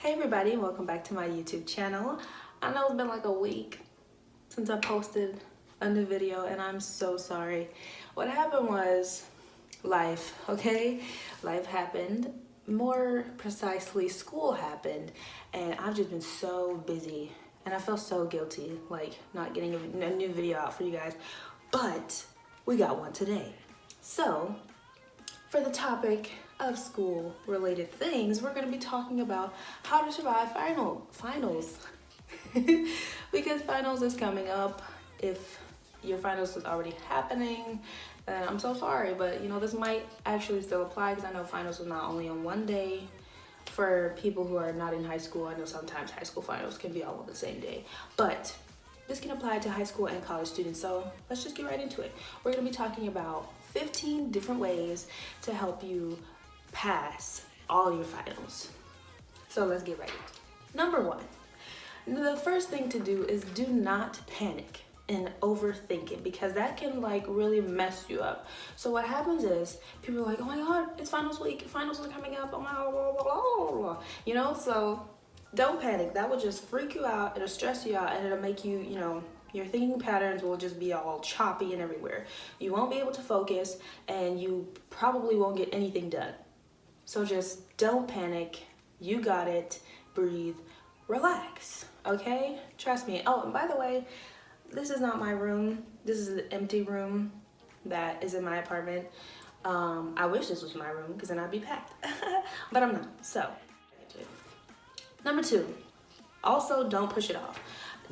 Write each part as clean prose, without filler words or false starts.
Hey everybody, welcome back to my YouTube channel. I know it's been like a week since I posted a new video and I'm so sorry. What happened was life, okay? Life happened. More precisely, school happened, and I've just been so busy and I feel so guilty like not getting a new video out for you guys, but we got one today. So for the topic of school related things, we're going to be talking about how to survive finals because finals is coming up. If your finals is already happening, then I'm so sorry, but you know, this might actually still apply because I know finals is not only on one day. For people who are not in high school, I know sometimes high school finals can be all on the same day, but this can apply to high school and college students. So let's just get right into it. We're going to be talking about 15 different ways to help you pass all your finals. So let's get right into it. Number one, the first thing to do is do not panic and overthink it, because that can like really mess you up. So what happens is people are like, oh my god, it's finals week, finals are coming up, oh my god, blah, blah, blah, blah. You know, so don't panic. That will just freak you out, it'll stress you out, and it'll make you, you know, your thinking patterns will just be all choppy and everywhere. You won't be able to focus and you probably won't get anything done. So just don't panic. You got it. Breathe. Relax. Okay? Trust me. Oh, and by the way, this is not my room. This is an empty room that is in my apartment. I wish this was my room because then I'd be packed. But I'm not. So, number two, also don't push it off.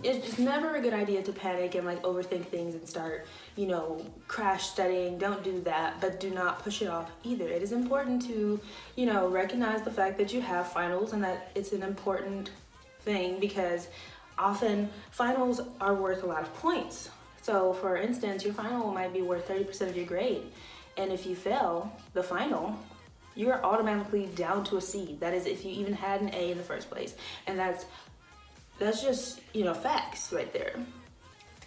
It's never a good idea to panic and like overthink things and start, you know, crash studying. Don't do that, but do not push it off either. It is important to, you know, recognize the fact that you have finals and that it's an important thing, because often finals are worth a lot of points. So for instance, your final might be worth 30% of your grade. And if you fail the final, you're automatically down to a C. That is if you even had an A in the first place. And that's just, you know, facts right there.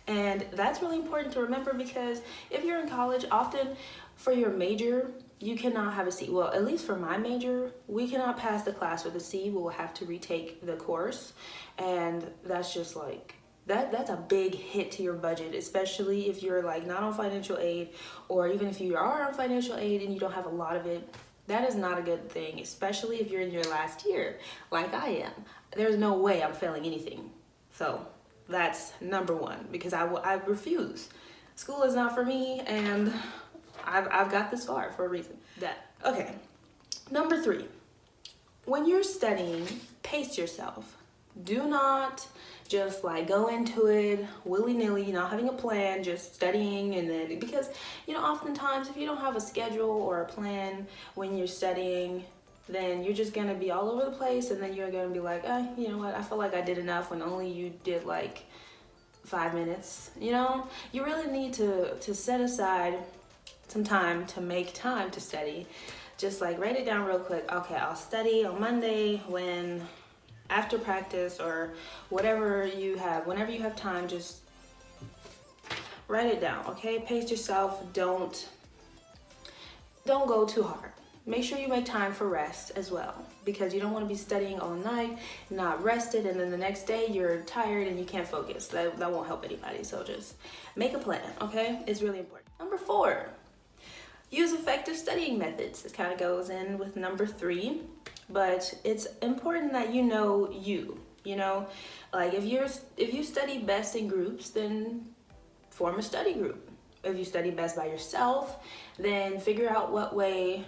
And that's really important to remember, because if you're in college, often for your major, you cannot have a C. Well, at least for my major, we cannot pass the class with a C. We'll have to retake the course. And that's just like, that's a big hit to your budget, especially if you're like not on financial aid, or even if you are on financial aid and you don't have a lot of it. That is not a good thing, especially if you're in your last year, like I am. There's no way I'm failing anything. So that's number one, because I refuse. School is not for me, and I've got this far for a reason. Okay. Number three, when you're studying, pace yourself. Do not just like go into it willy-nilly, not having a plan, just studying. And then, because you know, oftentimes if you don't have a schedule or a plan when you're studying, then you're just gonna be all over the place, and then you're gonna be like, you know what, I feel like I did enough when only you did like 5 minutes. You know, you really need to set aside some time to make time to study. Just like write it down real quick. Okay, I'll study on Monday when after practice, or whatever you have, whenever you have time, just write it down. Okay, pace yourself. Don't go too hard. Make sure you make time for rest as well, because you don't want to be studying all night, not rested, and then the next day you're tired and you can't focus. That won't help anybody. So just make a plan. Okay, it's really important. Number four, use effective studying methods. This kind of goes in with number three. But it's important that you know, like if you study best in groups, then form a study group. If you study best by yourself, then figure out what way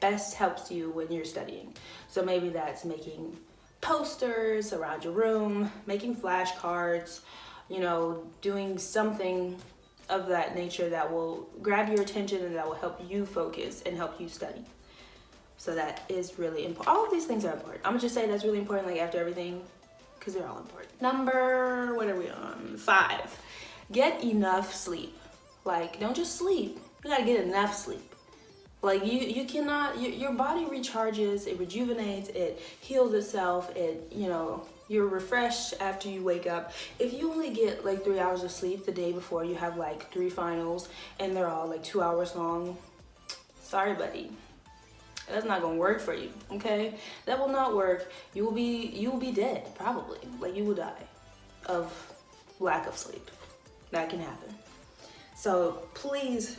best helps you when you're studying. So maybe that's making posters around your room, making flashcards, you know, doing something of that nature that will grab your attention and that will help you focus and help you study. So that is really important. All of these things are important. I'm gonna just say that's really important, like after everything, because they're all important. Number, what are we on? 5, get enough sleep. Like, don't just sleep. You gotta get enough sleep. Like you cannot, your body recharges, it rejuvenates, it heals itself, you know, you're refreshed after you wake up. If you only get like 3 hours of sleep the day before you have like 3 finals and they're all like 2 hours long, sorry buddy. That's not gonna work for you, okay? That will not work. You will be dead, probably. Like, you will die of lack of sleep. That can happen. So please,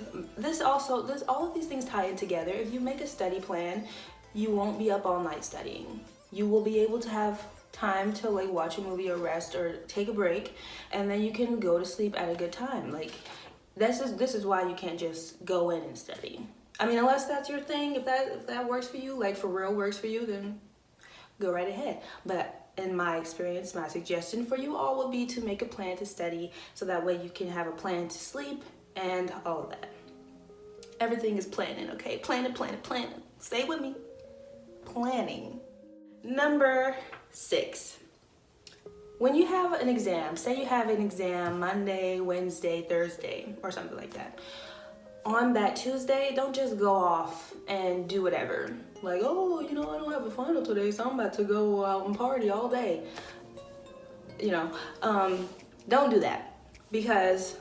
all of these things tie in together. If you make a study plan, you won't be up all night studying. You will be able to have time to like watch a movie or rest or take a break, and then you can go to sleep at a good time. Like, this is why you can't just go in and study. I mean, unless that's your thing, if that works for you, like for real works for you, then go right ahead. But in my experience, my suggestion for you all would be to make a plan to study, so that way you can have a plan to sleep and all of that. Everything is planning, okay? Planning. Stay with me. Planning. Number 6. When you have an exam, say you have an exam Monday, Wednesday, Thursday, or something like that. On that Tuesday, don't just go off and do whatever. Like, oh, I don't have a final today, so I'm about to go out and party all day. Don't do that, because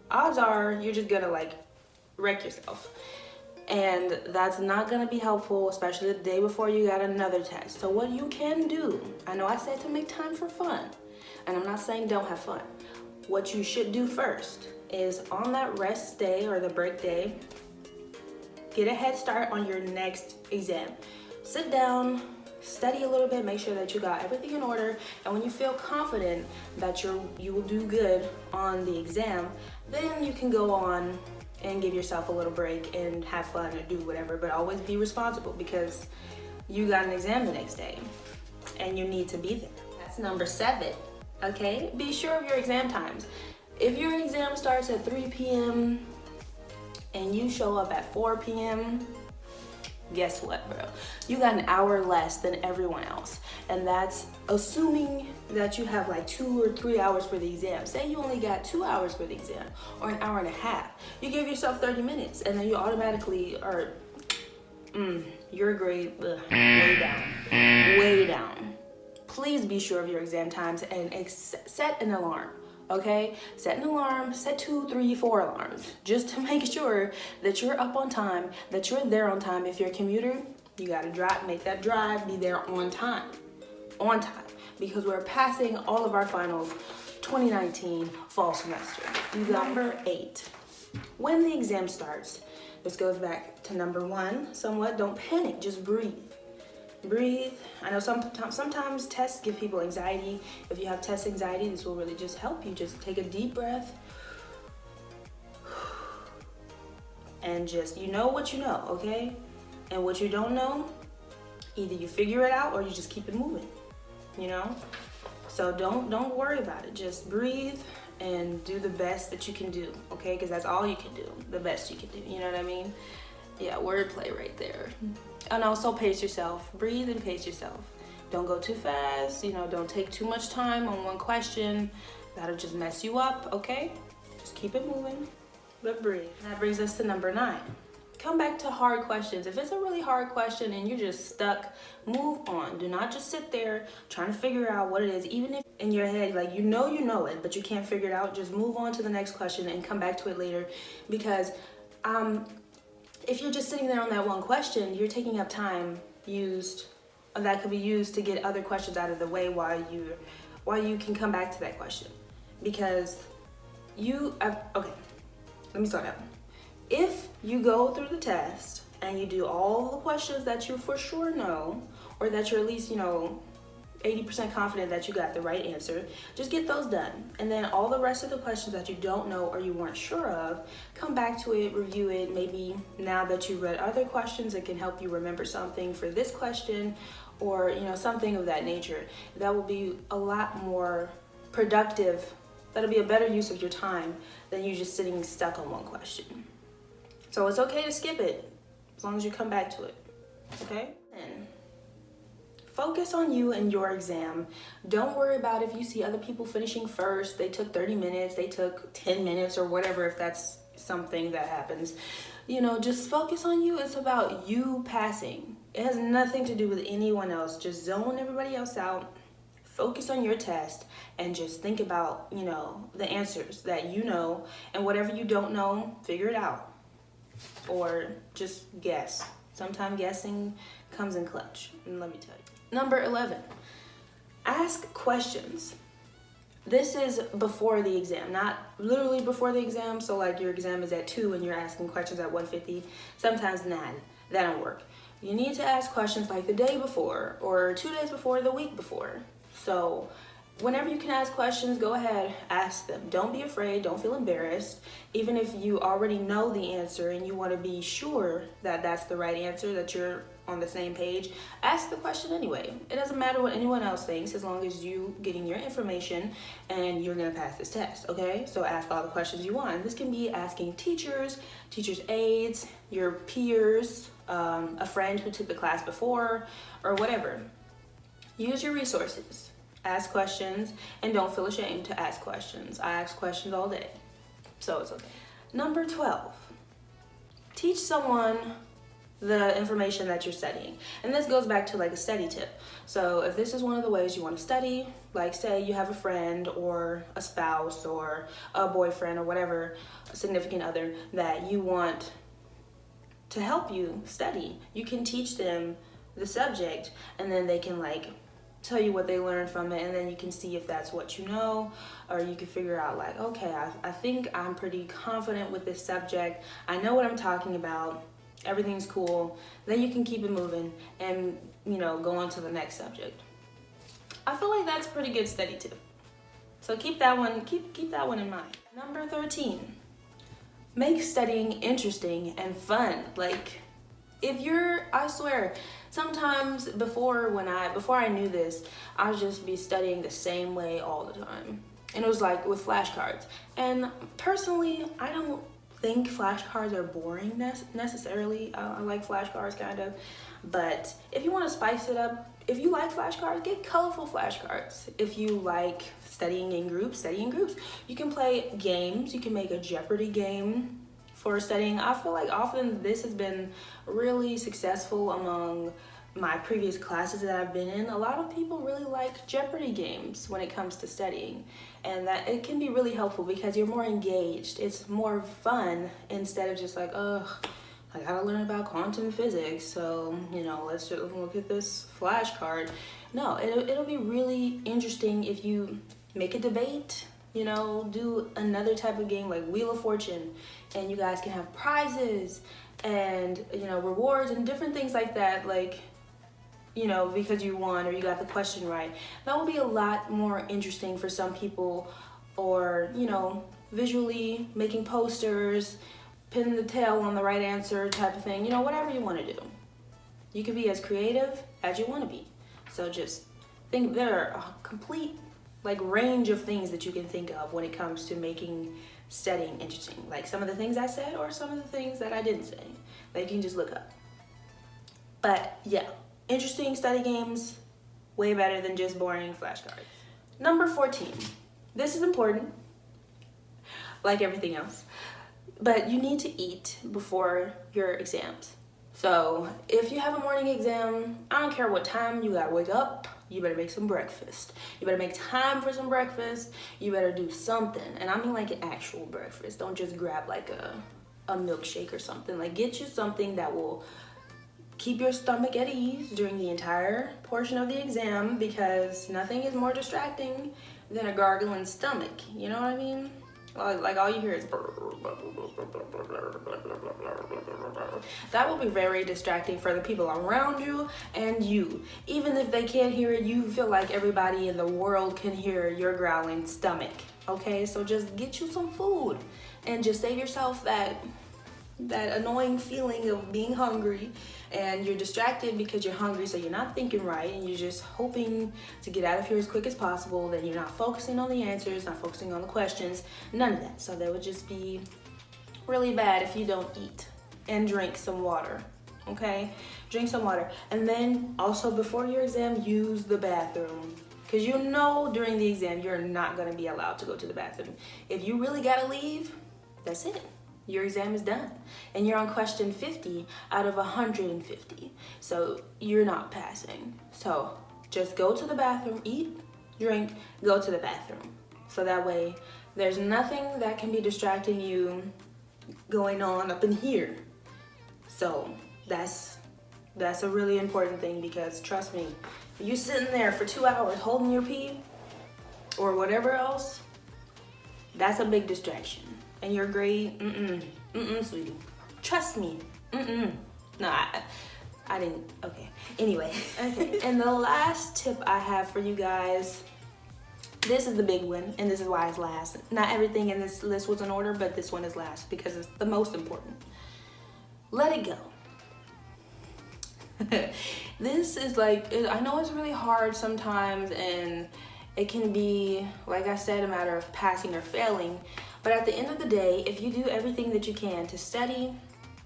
odds are you're just gonna like wreck yourself. And that's not gonna be helpful, especially the day before you got another test. So what you can do, I know I said to make time for fun, and I'm not saying don't have fun. What you should do first is on that rest day or the break day, get a head start on your next exam. Sit down, study a little bit, make sure that you got everything in order, and when you feel confident that you will do good on the exam, then you can go on and give yourself a little break and have fun or do whatever, but always be responsible, because you got an exam the next day and you need to be there. That's number 7, okay? Be sure of your exam times. If your exam starts at 3 p.m. and you show up at 4 p.m., guess what, bro? You got an hour less than everyone else. And that's assuming that you have like 2 or 3 hours for the exam. Say you only got 2 hours for the exam, or an hour and a half. You give yourself 30 minutes, and then you automatically are, your grade, way down. Please be sure of your exam times and set an alarm. Okay, set an alarm, set 2, 3, 4 alarms, just to make sure that you're up on time, that you're there on time. If you're a commuter, you gotta make that drive, be there on time, because we're passing all of our finals 2019 fall semester. Number 8, when the exam starts, this goes back to number 1, somewhat, don't panic, just breathe. I know sometimes tests give people anxiety. If you have test anxiety, this will really just help you. Just take a deep breath and just, what you know, okay? And what you don't know, either you figure it out or you just keep it moving, So don't worry about it. Just breathe and do the best that you can do, okay? Because that's all you can do, the best you can do, you know what I mean? Yeah, wordplay right there. And also pace yourself. Breathe and pace yourself. Don't go too fast, don't take too much time on one question. That'll just mess you up, okay? Just keep it moving, but breathe. That brings us to number 9. Come back to hard questions. If it's a really hard question and you're just stuck, move on. Do not just sit there trying to figure out what it is. Even if in your head, like you know it, but you can't figure it out, just move on to the next question and come back to it later. Because if you're just sitting there on that one question, you're taking up time that could be used to get other questions out of the way while you can come back to that question. Because okay, let me start out. If you go through the test and you do all the questions that you for sure know, or that you're at least, 80% confident that you got the right answer, just get those done. And then all the rest of the questions that you don't know or you weren't sure of, come back to it, review it. Maybe now that you read other questions, it can help you remember something for this question, or something of that nature. That will be a lot more productive. That'll be a better use of your time than you just sitting stuck on one question. So it's okay to skip it as long as you come back to it, okay? And focus on you and your exam. Don't worry about if you see other people finishing first. They took 30 minutes, they took 10 minutes or whatever, if that's something that happens. Just focus on you. It's about you passing. It has nothing to do with anyone else. Just zone everybody else out. Focus on your test and just think about, the answers that you know, and whatever you don't know, figure it out. Or just guess. Sometimes guessing comes in clutch, and let me tell you. Number 11, ask questions. This is before the exam, not literally before the exam. So like your exam is at 2 and you're asking questions at 1:50. Sometimes not. That don't work. You need to ask questions like the day before or 2 days before, the week before. So whenever you can ask questions, go ahead, ask them. Don't be afraid, don't feel embarrassed. Even if you already know the answer and you want to be sure that that's the right answer, that you're on the same page, ask the question anyway. It doesn't matter what anyone else thinks as long as you getting your information and you're gonna pass this test, okay? So ask all the questions you want. This can be asking teachers, teachers' aides, your peers, a friend who took the class before, or whatever. Use your resources. Ask questions, and don't feel ashamed to ask questions. I ask questions all day, so it's okay. Number 12, teach someone the information that you're studying. And this goes back to like a study tip. So if this is one of the ways you want to study, like say you have a friend or a spouse or a boyfriend or whatever, a significant other that you want to help you study, you can teach them the subject and then they can like tell you what they learned from it, and then you can see if that's what you know, or you can figure out like, okay, I think I'm pretty confident with this subject. I know what I'm talking about. Everything's cool. Then you can keep it moving and, you know, go on to the next subject. I feel like that's a pretty good study tip. So keep that one in mind. Number 13, make studying interesting and fun. Like I swear, sometimes before I knew this, I would just be studying the same way all the time. And it was like with flashcards. And personally, I don't think flashcards are boring necessarily. I like flashcards kind of. But if you want to spice it up, if you like flashcards, get colorful flashcards. If you like studying in groups, study in groups. You can play games. You can make a Jeopardy game for studying. I feel like often this has been really successful among my previous classes that I've been in. A lot of people really like Jeopardy games when it comes to studying, and that it can be really helpful because you're more engaged. It's more fun instead of just like, ugh, I gotta learn about quantum physics, so you know, let's just look at this flashcard. No, it'll be really interesting if you make a debate, you know, do another type of game like Wheel of Fortune, and you guys can have prizes and, you know, rewards and different things like that, like, you know, because you won or you got the question right. That will be a lot more interesting for some people, or, you know, visually making posters, pinning the tail on the right answer type of thing, you know, whatever you want to do. You can be as creative as you want to be. So just think, there are a complete like range of things that you can think of when it comes to making studying interesting. Like some of the things I said or some of the things that I didn't say that you can just look up. But yeah, interesting study games, way better than just boring flashcards. Number 14, this is important, like everything else, but you need to eat before your exams. So if you have a morning exam, I don't care what time, you gotta wake up, you better make some breakfast. You better make time for some breakfast. You better do something. And I mean like an actual breakfast. Don't just grab like a milkshake or something. Like get you something that will keep your stomach at ease during the entire portion of the exam, because nothing is more distracting than a gargling stomach. You know what I mean? Like all you hear is that will be very distracting for the people around you and you. Even if they can't hear it, you feel like everybody in the world can hear your growling stomach. Okay, so just get you some food and just save yourself that annoying feeling of being hungry, and you're distracted because you're hungry, so you're not thinking right and you're just hoping to get out of here as quick as possible. Then you're not focusing on the answers, not focusing on the questions, none of that. So that would just be really bad if you don't eat and drink some water. Okay, drink some water. And then also before your exam, use the bathroom, because you know during the exam you're not going to be allowed to go to the bathroom. If you really gotta leave, that's it. Your exam is done and you're on question 50 out of 150. So you're not passing. So just go to the bathroom, eat, drink, go to the bathroom. So that way there's nothing that can be distracting you going on up in here. So that's That's a really important thing, because trust me, you sitting there for 2 hours holding your pee or whatever else, that's a big distraction. And your grade, sweetie. Trust me, No, I didn't, okay. Anyway, okay. And the last tip I have for you guys, this is the big one, and this is why it's last. Not everything in this list was in order, but this one is last because it's the most important. Let it go. This is like, I know it's really hard sometimes, and it can be, like I said, a matter of passing or failing. But at the end of the day, if you do everything that you can to study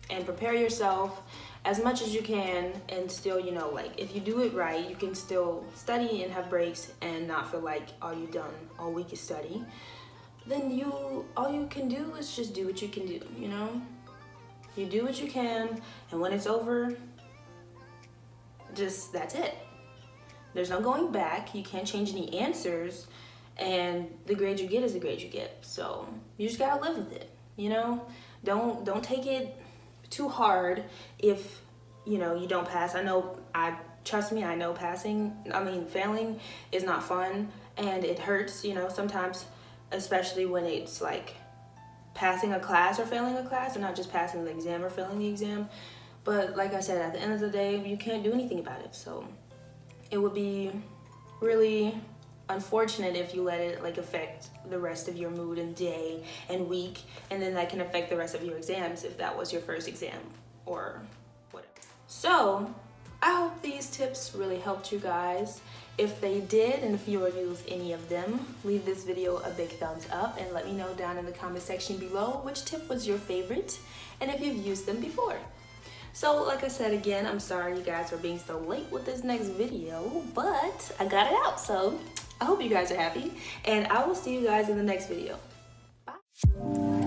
and prepare yourself as much as you can, and still, you know, like if you do it right, you can still study and have breaks and not feel like all you've done all week is study, then all you can do is just do what you can do, you know? You do what you can, and when it's over, that's it. There's no going back. You can't change any answers, and the grade you get is the grade you get. So you just gotta live with it, you know? Don't take it too hard if, you know, you don't pass. Trust me, I know failing is not fun, and it hurts, you know, sometimes, especially when it's like passing a class or failing a class, and not just passing the exam or failing the exam. But like I said, at the end of the day, you can't do anything about it. So it would be really unfortunate if you let it like affect the rest of your mood and day and week, and then that can affect the rest of your exams if that was your first exam or whatever. So I hope these tips really helped you guys. If they did, and if you used any of them, leave this video a big thumbs up and let me know down in the comment section below which tip was your favorite and if you've used them before. So like I said again, I'm sorry you guys for being so late with this next video, but I got it out, so I hope you guys are happy, and I will see you guys in the next video. Bye.